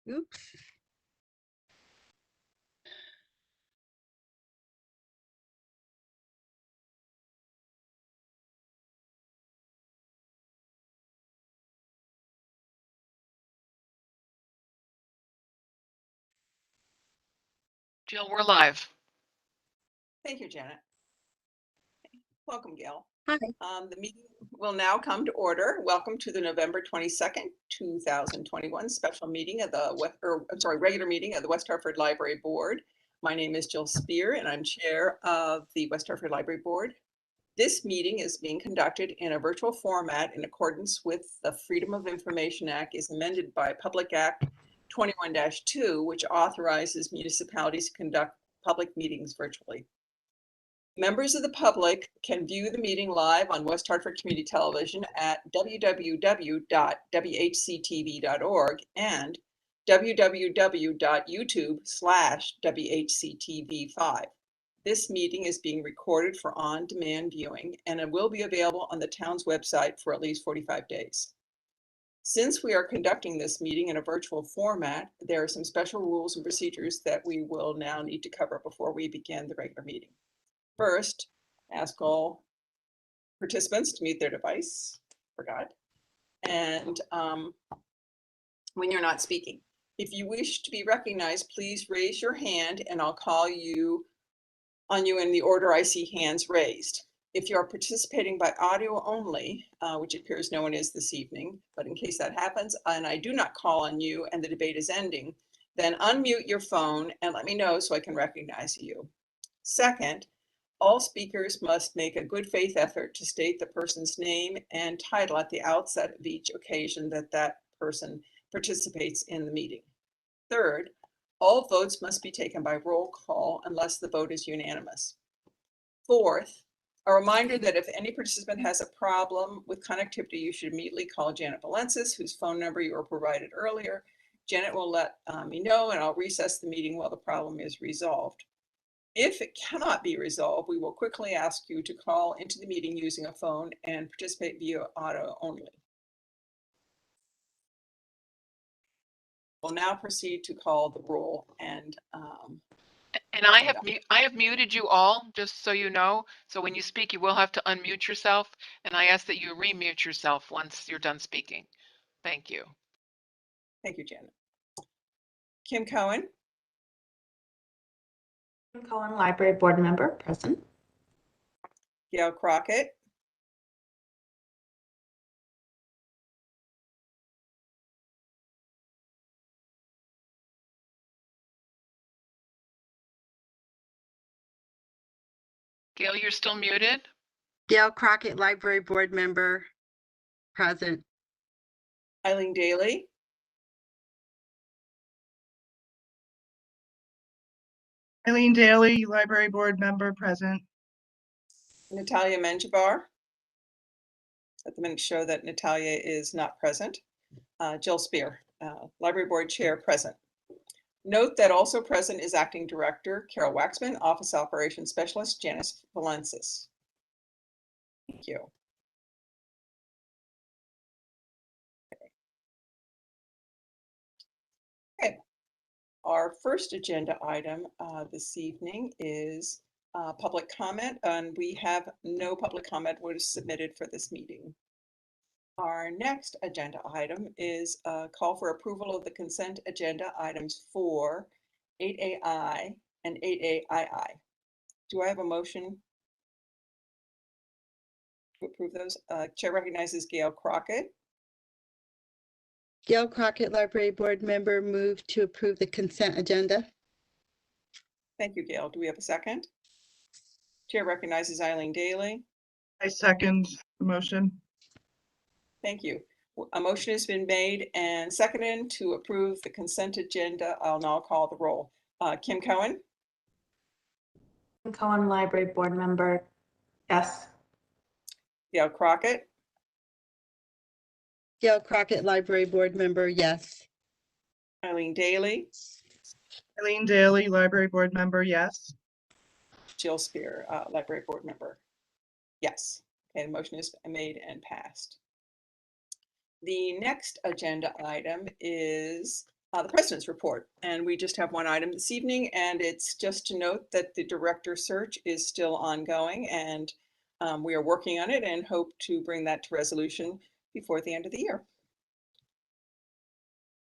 Oops. Jill, we're live. Thank you, Janet. Welcome, Gail. Hi. The meeting will now come to order. Welcome to the November 22nd, 2021 special meeting of the regular meeting of the West Hartford Library Board. My name is Jill Spear and I'm chair of the West Hartford Library Board. This meeting is being conducted in a virtual format in accordance with the Freedom of Information Act as amended by Public Act 21-2, which authorizes municipalities to conduct public meetings virtually. Members of the public can view the meeting live on West Hartford Community Television at www.whctv.org and www.youtube/WHCTV5. This meeting is being recorded for on-demand viewing and it will be available on the town's website for at least 45 days. Since we are conducting this meeting in a virtual format, there are some special rules and procedures that we will now need to cover before we begin the regular meeting. First, ask all participants to mute their device, and when you're not speaking. If you wish to be recognized, please raise your hand and I'll call on you in the order I see hands raised. If you're participating by audio only, which it appears no one is this evening, but in case that happens and I do not call on you and the debate is ending, then unmute your phone and let me know so I can recognize you. Second, all speakers must make a good faith effort to state the person's name and title at the outset of each occasion that person participates in the meeting. Third, all votes must be taken by roll call unless the vote is unanimous. Fourth, a reminder that if any participant has a problem with connectivity, you should immediately call Janet Valensis, whose phone number you were provided earlier. Janet will let me know and I'll recess the meeting while the problem is resolved. If it cannot be resolved, we will quickly ask you to call into the meeting using a phone and participate via audio only. We'll now proceed to call the roll and I have muted you all, just so you know. So when you speak, you will have to unmute yourself. And I ask that you remute yourself once you're done speaking. Thank you. Thank you, Janet. Kim Cohen. Kim Cohen, Library Board Member, present. Gail Crockett. Gail, you're still muted. Gail Crockett, Library Board Member, present. Eileen Daly. Eileen Daly, Library Board Member, present. Natalia Menjivar. Let the minutes show that Natalia is not present. Jill Spear, Library Board Chair, present. Note that also present is Acting Director Carol Waxman, Office Operations Specialist Janice Valensis. Thank you. Okay. Our first agenda item this evening is public comment, and we have no public comment was submitted for this meeting. Our next agenda item is a call for approval of the consent agenda items 4, 8AI, and 8AII. Do I have a motion to approve those? Chair recognizes Gail Crockett. Gail Crockett, Library Board Member, move to approve the consent agenda. Thank you, Gail. Do we have a second? Chair recognizes Eileen Daly. I second the motion. Thank you. A motion has been made and seconded to approve the consent agenda. I'll now call the roll. Kim Cohen. Kim Cohen, Library Board Member, yes. Gail Crockett. Gail Crockett, Library Board Member, yes. Eileen Daly. Eileen Daly, Library Board Member, yes. Jill Spear, Library Board Member, yes. Okay, the motion is made and passed. The next agenda item is the President's report. And we just have one item this evening, and it's just to note that the director search is still ongoing, and we are working on it and hope to bring that to resolution before the end of the year.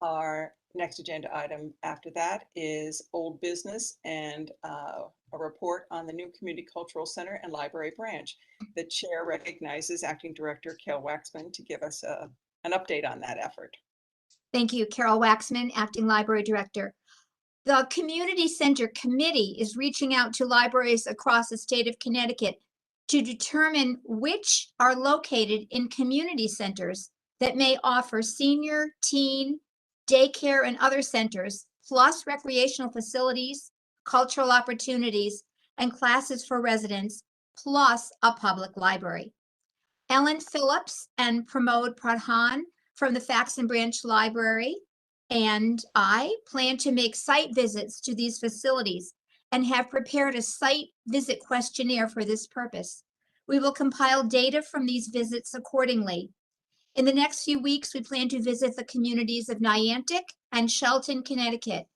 Our next agenda item after that is old business and a report on the new Community Cultural Center and Library branch. The chair recognizes Acting Director Carol Waxman to give us an update on that effort. Thank you, Carol Waxman, Acting Library Director. The Community Center Committee is reaching out to libraries across the state of Connecticut to determine which are located in community centers that may offer senior, teen, daycare, and other centers, plus recreational facilities, cultural opportunities, and classes for residents, plus a public library. Ellen Phillips and Pramod Pradhan from the Faxon Branch Library and I plan to make site visits to these facilities and have prepared a site visit questionnaire for this purpose. We will compile data from these visits accordingly. In the next few weeks, we plan to visit the communities of Niantic and Shelton, Connecticut,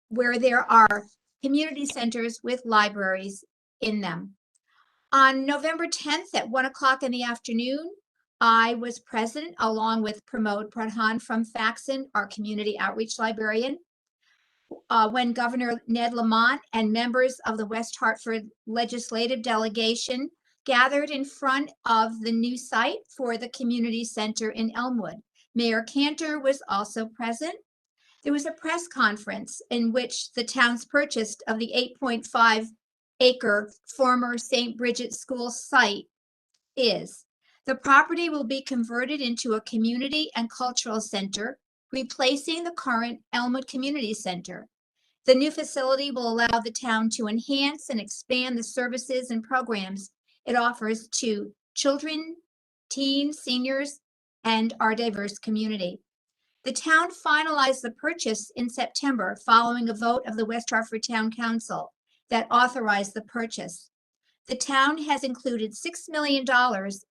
where there are community centers with libraries in them. On November 10th at 1 o'clock in the afternoon, I was present along with Pramod Pradhan from Faxon, our community outreach librarian, when Governor Ned Lamont and members of the West Hartford legislative delegation gathered in front of the new site for the community center in Elmwood. Mayor Cantor was also present. There was a press conference in which the town's purchase of the 8.5-acre former St. Bridget School site is. The property will be converted into a community and cultural center, replacing the current Elmwood Community Center. The new facility will allow the town to enhance and expand the services and programs it offers to children, teens, seniors, and our diverse community. The town finalized the purchase in September following a vote of the West Hartford Town Council that authorized the purchase. The town has included $6 million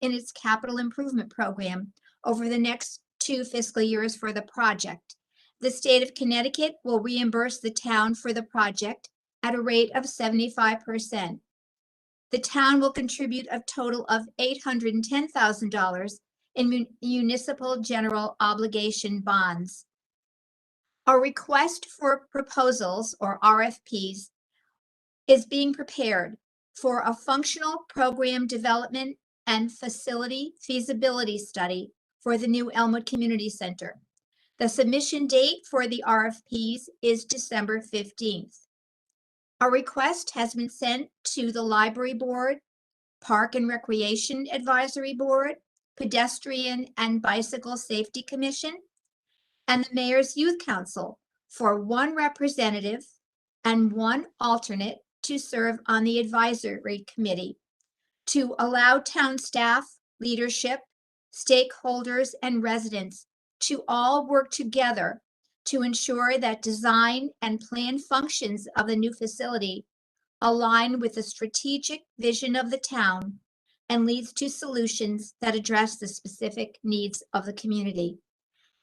in its capital improvement program over the next 2 fiscal years for the project. The state of Connecticut will reimburse the town for the project at a rate of 75%. The town will contribute a total of $810,000 in municipal general obligation bonds. A request for proposals, or RFPs, is being prepared for a functional program development and facility feasibility study for the new Elmwood Community Center. The submission date for the RFPs is December 15th. A request has been sent to the Library Board, Park and Recreation Advisory Board, Pedestrian and Bicycle Safety Commission, and the Mayor's Youth Council for 1 representative and 1 alternate to serve on the advisory committee to allow town staff, leadership, stakeholders, and residents to all work together to ensure that design and plan functions of the new facility align with the strategic vision of the town and leads to solutions that address the specific needs of the community.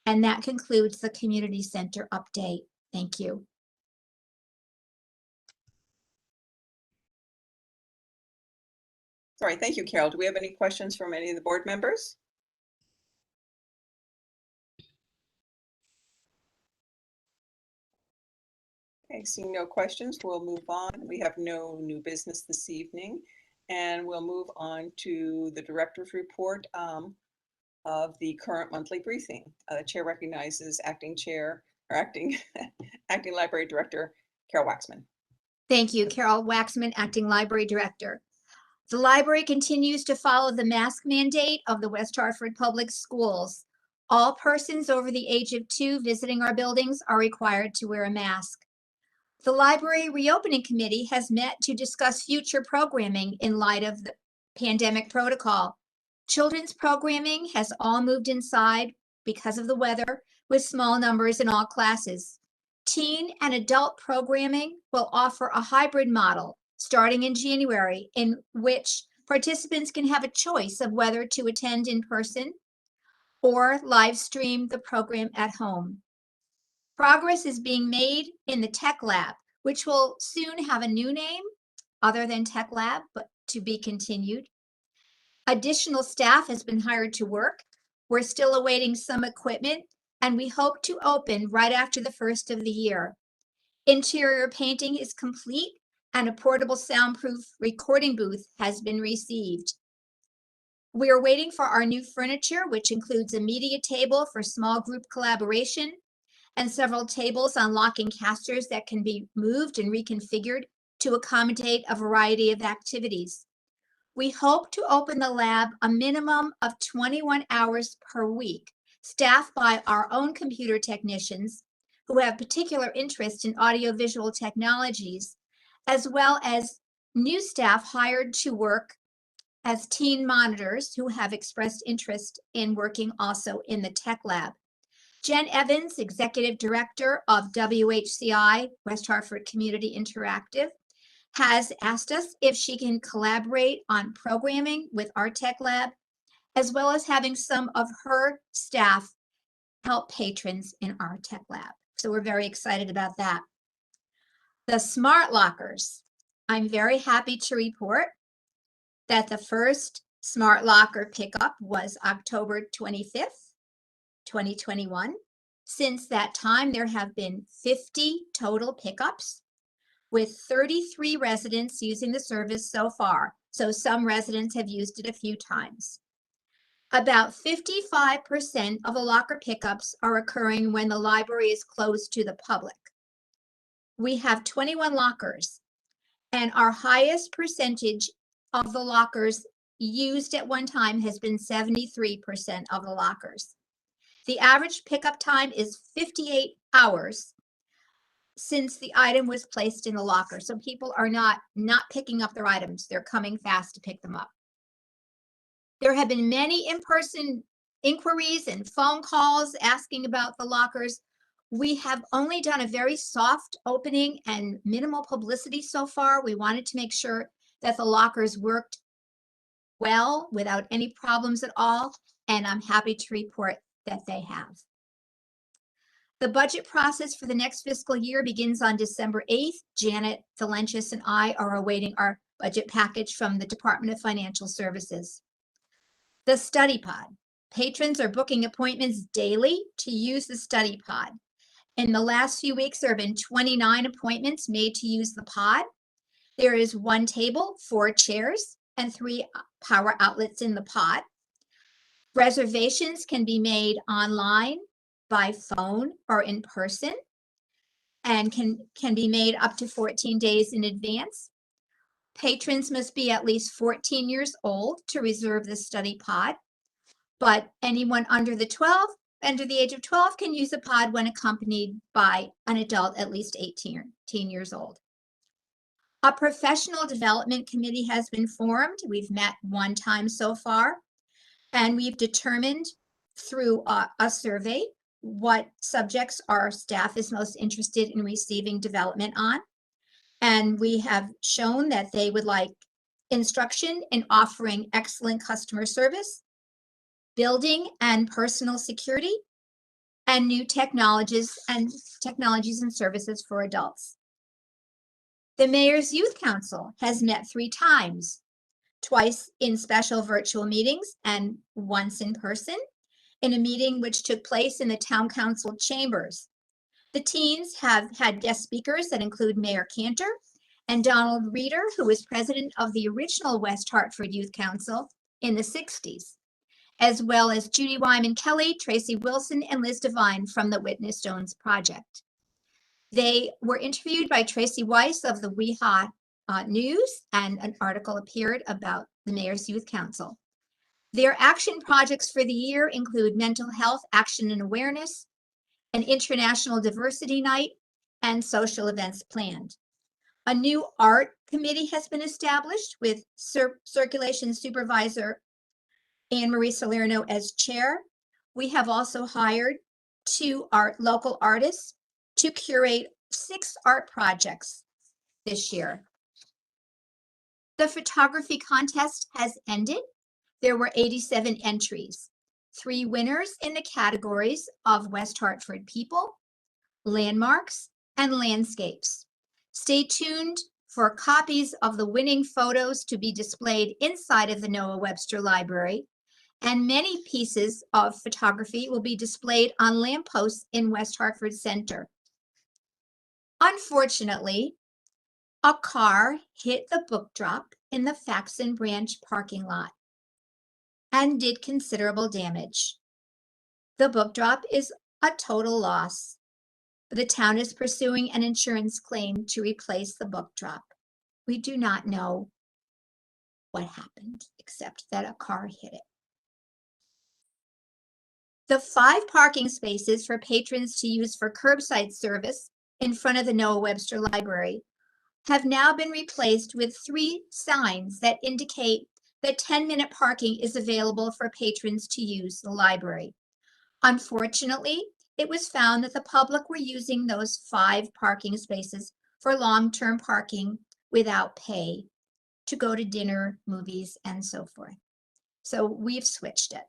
And that concludes the community center update. Thank you. Sorry, thank you, Carol. Do we have any questions from any of the board members? Okay, seeing no questions, we'll move on. We have no new business this evening, and we'll move on to the director's report of the current monthly briefing. The chair recognizes acting library director Carol Waxman. Thank you, Carol Waxman, Acting Library Director. The library continues to follow the mask mandate of the West Hartford Public Schools. All persons over the age of 2 visiting our buildings are required to wear a mask. The Library Reopening Committee has met to discuss future programming in light of the pandemic protocol. Children's programming has all moved inside because of the weather, with small numbers in all classes. Teen and adult programming will offer a hybrid model starting in January, in which participants can have a choice of whether to attend in person or live stream the program at home. Progress is being made in the Tech Lab, which will soon have a new name other than Tech Lab, but to be continued. Additional staff has been hired to work. We're still awaiting some equipment, and we hope to open right after the first of the year. Interior painting is complete, and a portable soundproof recording booth has been received. We are waiting for our new furniture, which includes a media table for small group collaboration and several tables on locking casters that can be moved and reconfigured to accommodate a variety of activities. We hope to open the lab a minimum of 21 hours per week, staffed by our own computer technicians who have particular interest in audiovisual technologies, as well as new staff hired to work as teen monitors who have expressed interest in working also in the Tech Lab. Jen Evans, Executive Director of WHCI, West Hartford Community Interactive, has asked us if she can collaborate on programming with our Tech Lab, as well as having some of her staff help patrons in our Tech Lab. So we're very excited about that. The smart lockers. I'm very happy to report that the first smart locker pickup was October 25th, 2021. Since that time, there have been 50 total pickups, with 33 residents using the service so far. So some residents have used it a few times. About 55% of the locker pickups are occurring when the library is closed to the public. We have 21 lockers, and our highest percentage of the lockers used at one time has been 73% of the lockers. The average pickup time is 58 hours since the item was placed in the locker. So people are not picking up their items. They're coming fast to pick them up. There have been many in-person inquiries and phone calls asking about the lockers. We have only done a very soft opening and minimal publicity so far. We wanted to make sure that the lockers worked well without any problems at all, and I'm happy to report that they have. The budget process for the next fiscal year begins on December 8th. Janet Valentius and I are awaiting our budget package from the Department of Financial Services. The study pod. Patrons are booking appointments daily to use the study pod. In the last few weeks, there have been 29 appointments made to use the pod. There is one table, 4 chairs, and 3 power outlets in the pod. Reservations can be made online, by phone, or in person, and can be made up to 14 days in advance. Patrons must be at least 14 years old to reserve the study pod, but anyone under the age of 12 can use the pod when accompanied by an adult at least 18 years old. A professional development committee has been formed. We've met one time so far, and we've determined through a survey what subjects our staff is most interested in receiving development on. And we have shown that they would like instruction in offering excellent customer service, building and personal security, and new technologies and services for adults. The Mayor's Youth Council has met 3 times, twice in special virtual meetings and once in person, in a meeting which took place in the Town Council chambers. The teens have had guest speakers that include Mayor Cantor and Donald Reeder, who was president of the original West Hartford Youth Council in the 60s, as well as Judy Wyman Kelly, Tracy Wilson, and Liz Devine from the Witness Stones Project. They were interviewed by Tracy Weiss of the WeHa News, and an article appeared about the Mayor's Youth Council. Their action projects for the year include mental health action and awareness, an international diversity night, and social events planned. A new art committee has been established with circulation supervisor Anne Marie Salerno as chair. We have also hired 2 local artists to curate 6 art projects this year. The photography contest has ended. There were 87 entries, 3 winners in the categories of West Hartford People, landmarks, and landscapes. Stay tuned for copies of the winning photos to be displayed inside of the Noah Webster Library, and many pieces of photography will be displayed on lampposts in West Hartford Center. Unfortunately, a car hit the book drop in the Faxon Branch parking lot and did considerable damage. The book drop is a total loss. The town is pursuing an insurance claim to replace the book drop. We do not know what happened, except that a car hit it. The 5 parking spaces for patrons to use for curbside service in front of the Noah Webster Library have now been replaced with 3 signs that indicate that 10-minute parking is available for patrons to use the library. Unfortunately, it was found that the public were using those 5 parking spaces for long-term parking without pay to go to dinner, movies, and so forth. So we've switched it.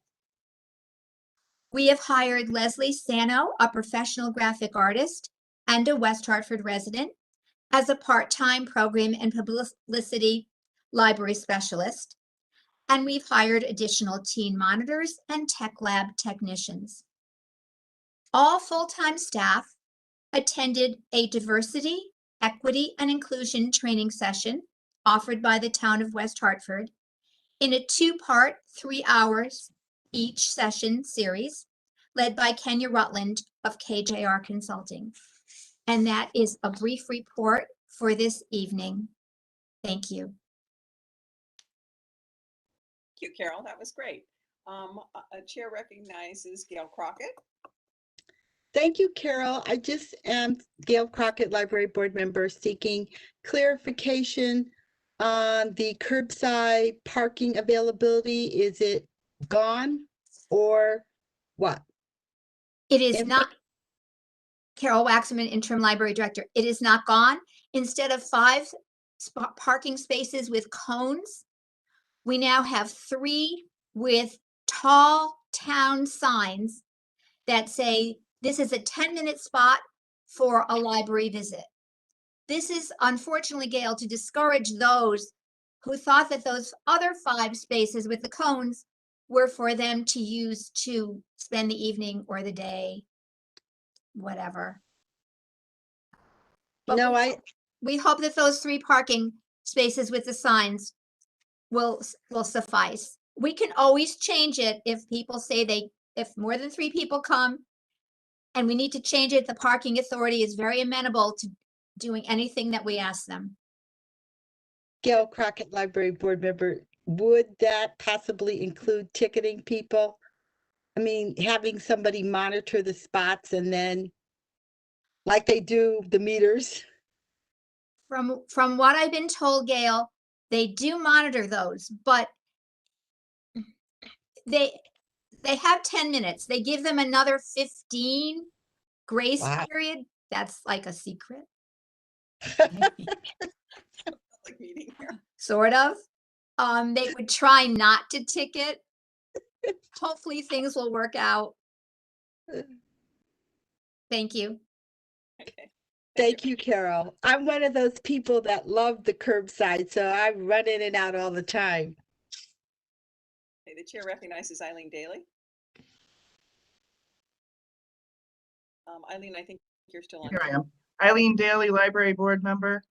We have hired Leslie Sano, a professional graphic artist and a West Hartford resident, as a part-time program and publicity library specialist. And we've hired additional teen monitors and tech lab technicians. All full-time staff attended a diversity, equity, and inclusion training session offered by the town of West Hartford in a 2-part, 3 hours each session series led by Kenya Rutland of KJR Consulting. And that is a brief report for this evening. Thank you. Thank you, Carol. That was great. Chair recognizes Gail Crockett. Thank you, Carol. I just am Gail Crockett, Library Board Member, seeking clarification on the curbside parking availability. Is it gone or what? It is And not, Carol Waxman, Interim Library Director, it is not gone. Instead of 5 parking spaces with cones, we now have 3 with tall town signs that say, this is a 10-minute spot for a library visit. This is unfortunately, Gail, to discourage those who thought that those other 5 spaces with the cones were for them to use to spend the evening or the day, whatever. But No, we hope that those 3 parking spaces with the signs will suffice. We can always change it if people say if more than 3 people come and we need to change it, the parking authority is very amenable to doing anything that we ask them. Gail Crockett, Library Board Member, would that possibly include ticketing people? I mean, having somebody monitor the spots and then, like they do the meters. From what I've been told, Gail, they do monitor those, but they have 10 minutes. They give them another 15 grace Wow. period. That's like a secret. Like meeting here. Sort of. They would try not to ticket. Hopefully things will work out. Thank you. Okay. Thank you, Carol. I'm one of those people that love the curbside, so I run in and out all the time. Okay, the chair recognizes Eileen Daly. Eileen, I think you're still on. Here I am. Eileen Daly, Library Board Member.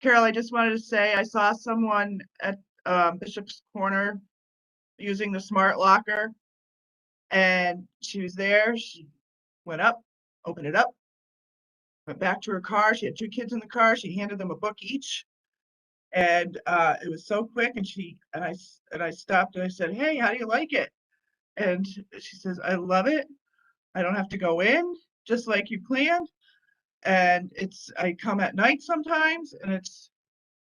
Carol, I just wanted to say I saw someone at Bishop's Corner using the smart locker, and she was there. She went up, opened it up, went back to her car. She had 2 kids in the car. She handed them a book each, and it was so quick. And I stopped and I said, "Hey, how do you like it?" And she says, "I love it. I don't have to go in, just like you planned. And I come at night sometimes, and it's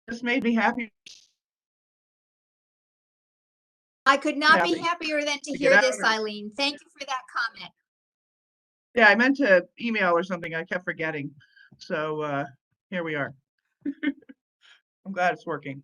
just made me happy." I could not be Happy happier than to to hear get this, out or- Eileen. Thank you for that comment. Yeah, I meant to email or something. I kept forgetting. So here we are. I'm glad it's working.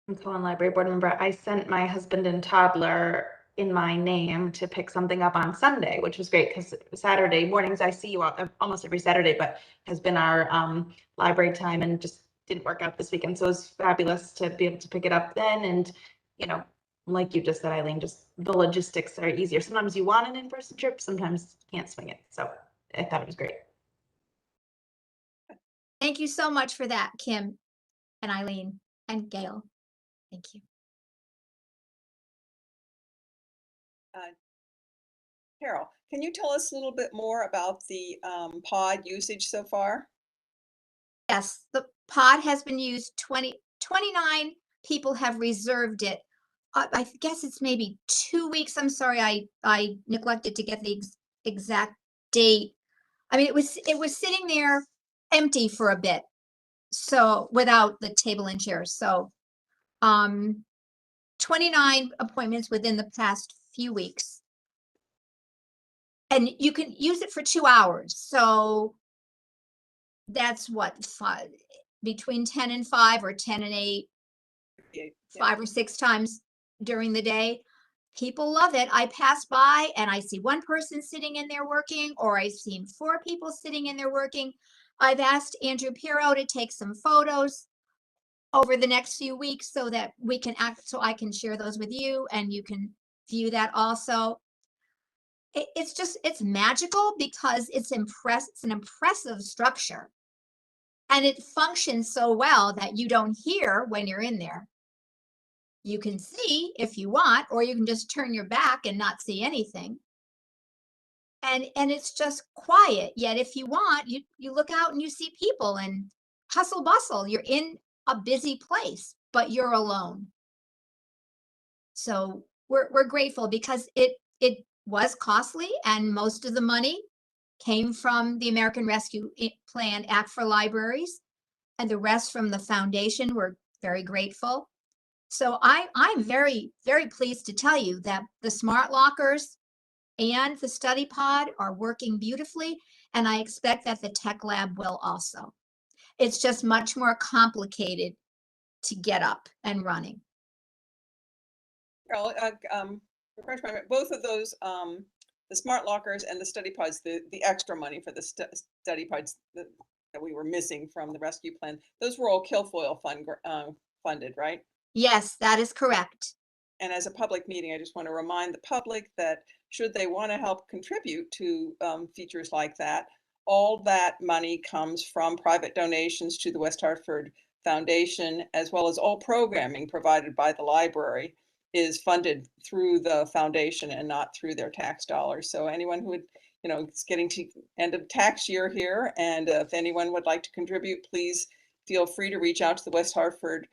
I'm Cohen Library Board Member. I sent my husband and toddler in my name to pick something up on Sunday, which was great because Saturday mornings I see you almost every Saturday, but has been our library time and just didn't work out this weekend. So it was fabulous to be able to pick it up then. And, you know, like you just said, Eileen, just the logistics are easier. Sometimes you want an in-person trip, sometimes you can't swing it. So I thought it was great. Thank you so much for that, Kim and Eileen and Gail. Thank you. Carol, can you tell us a little bit more about the pod usage so far? Yes, the pod has been used 29 people have reserved it. I guess it's maybe 2 weeks. I'm sorry, I neglected to get the exact date. I mean, it was sitting there empty for a bit. So without the table and chairs. So 29 appointments within the past few weeks. And you can use it for 2 hours. So that's what, between 10 and 5 or 10 and 8, Yeah. 5 or 6 times during the day. People love it. I pass by and I see one person sitting in there working, or I've seen 4 people sitting in there working. I've asked Andrew Pirro to take some photos over the next few weeks so that we can so I can share those with you and you can view that also. It's magical because it's an impressive structure. And it functions so well that you don't hear when you're in there. You can see if you want, or you can just turn your back and not see anything. And it's just quiet. Yet if you want, you look out and you see people and hustle bustle. You're in a busy place, but you're alone. So we're grateful because it was costly, and most of the money came from the American Rescue Plan Act for Libraries, and the rest from the foundation. We're very grateful. So I'm very, very pleased to tell you that the smart lockers and the study pod are working beautifully, and I expect that the tech lab will also. It's just much more complicated to get up and running. Carol, refresh my memory, both of those, the smart lockers and the study pods, the extra money for the study pods that we were missing from the rescue plan, those were all Kilfoyle funded, right? Yes, that is correct. And as a public meeting, I just want to remind the public that should they want to help contribute to features like that, all that money comes from private donations to the West Hartford Foundation, as well as all programming provided by the library is funded through the foundation and not through their tax dollars. So anyone who would, it's getting to end of tax year here, and if anyone would like to contribute, please feel free to reach out to the West Hartford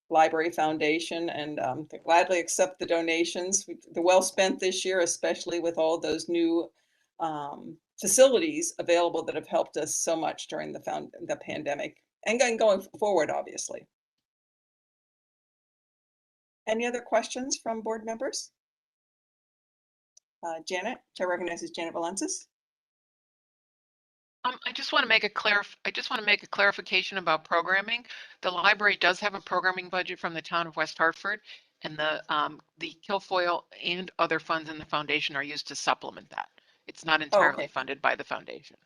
Library Foundation, and they gladly accept the donations. They're well spent this year, especially with all those new facilities available that have helped us so much during the pandemic and going forward, obviously. Any other questions from board members? Janet, Chair recognizes Janet Valensis. I just want to make a clarification about programming. The library does have a programming budget from the town of West Hartford, and the Kilfoyle and other funds in the foundation are used to supplement that. It's not entirely funded by the foundation.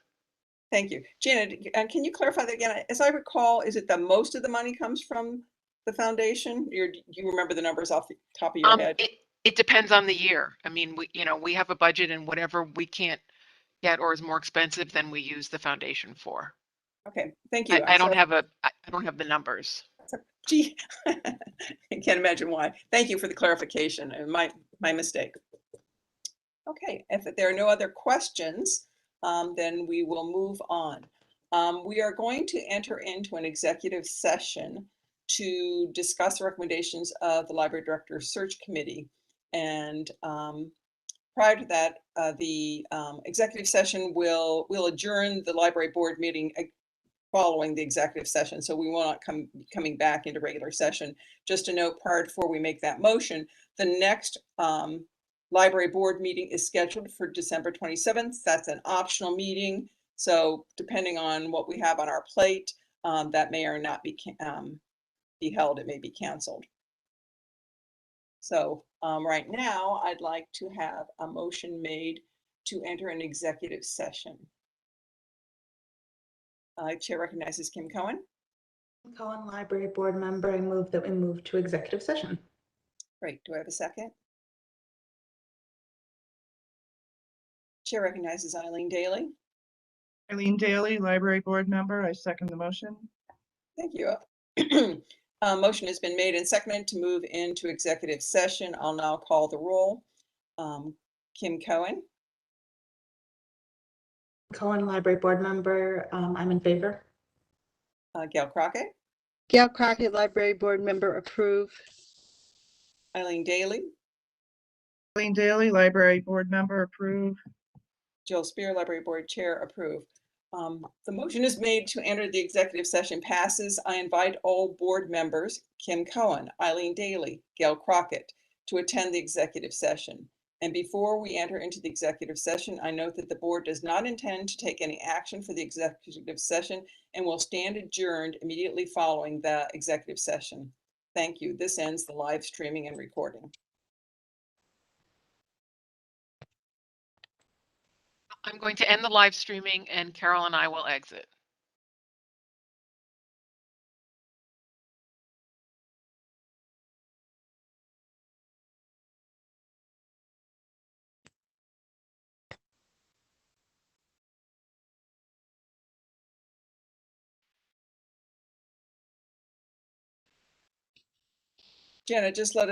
Thank you. Janet, can you clarify that again? As I recall, is it that most of the money comes from the foundation? Do you remember the numbers off the top of your head? It depends on the year. I mean, we have a budget, and whatever we can't get or is more expensive than we use the foundation for. Okay, thank you. I don't have the numbers. Gee, I can't imagine why. Thank you for the clarification, and my mistake. Okay, if there are no other questions, then we will move on. We are going to enter into an executive session to discuss the recommendations of the Library Director Search Committee. And prior to that, the executive session will adjourn the library board meeting following the executive session. So we will not coming back into regular session. Just a note prior before we make that motion, the next library board meeting is scheduled for December 27th. That's an optional meeting. So depending on what we have on our plate, that may or not be held. It may be canceled. So right now, I'd like to have a motion made to enter an executive session. Chair recognizes Kim Cohen. Cohen, Library Board Member, I move that we move to executive session. Great. Do I have a second? Chair recognizes Eileen Daly. Eileen Daly, Library Board Member, I second the motion. Thank you. Motion has been made and seconded to move into executive session. I'll now call the roll. Kim Cohen, Cohen, Library Board Member, I'm in favor. Gail Crockett, Gail Crockett, Library Board Member, approve. Eileen Daly, Eileen Daly, Library Board Member, approve. Jill Spear, Library Board Chair, approve. The motion is made to enter the executive session passes. I invite all board members, Kim Cohen, Eileen Daly, Gail Crockett, to attend the executive session. And before we enter into the executive session, I note that the board does not intend to take any action for the executive session and will stand adjourned immediately following the executive session. Thank you. This ends the live streaming and recording. I'm going to end the live streaming and Carol and I will exit. Jenna, just let us